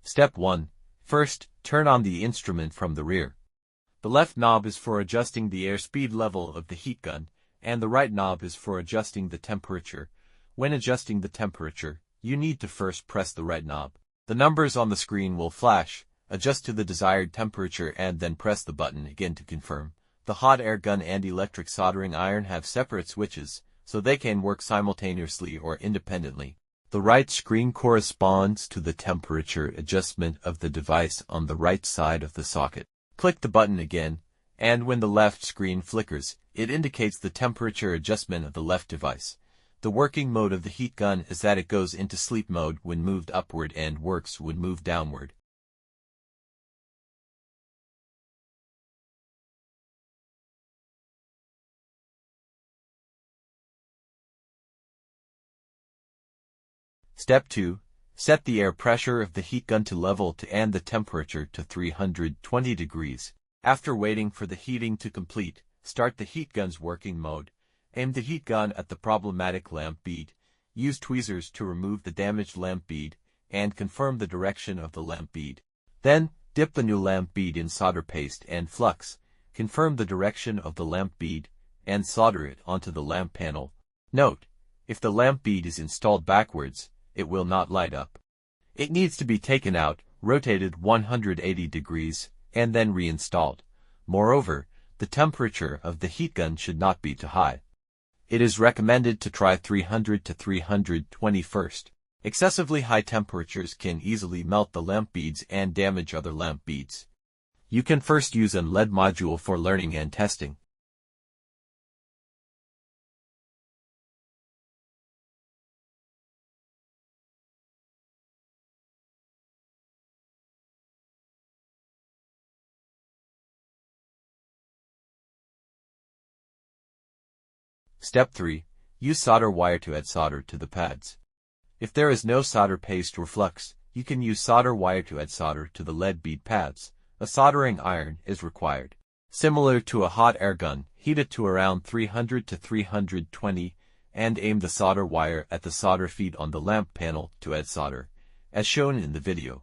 Step 1. First, turn on the instrument from the rear. The left knob is for adjusting the airspeed level of the heat gun, and the right knob is for adjusting the temperature. When adjusting the temperature, you need to first press the right knob. The numbers on the screen will flash. Adjust to the desired temperature and then press the button again to confirm. The hot air gun and electric soldering iron have separate switches, so they can work simultaneously or independently. The right screen corresponds to the temperature adjustment of the device on the right side of the socket. Click the button again, and when the left screen flickers, it indicates the temperature adjustment of the left device. The working mode of the heat gun is that it goes into sleep mode when moved upward and works when moved downward. Step 2. Set the air pressure of the heat gun to level and the temperature to 320 degrees. After waiting for the heating to complete, start the heat gun's working mode. Aim the heat gun at the problematic lamp bead. Use tweezers to remove the damaged lamp bead and confirm the direction of the lamp bead. Then, dip the new lamp bead in solder paste and flux. Confirm the direction of the lamp bead and solder it onto the lamp panel. Note: if the lamp bead is installed backwards, it will not light up. It needs to be taken out, rotated 180 degrees, and then reinstalled. Moreover, the temperature of the heat gun should not be too high. It is recommended to try 300 to 320 first. Excessively high temperatures can easily melt the lamp beads and damage other lamp beads. You can first use an LED module for learning and testing. Step 3. Use solder wire to add solder to the pads. If there is no solder paste or flux, you can use solder wire to add solder to the lead bead pads. A soldering iron is required. Similar to a hot air gun, heat it to around 300 to 320 and aim the solder wire at the solder feed on the lamp panel to add solder, as shown in the video.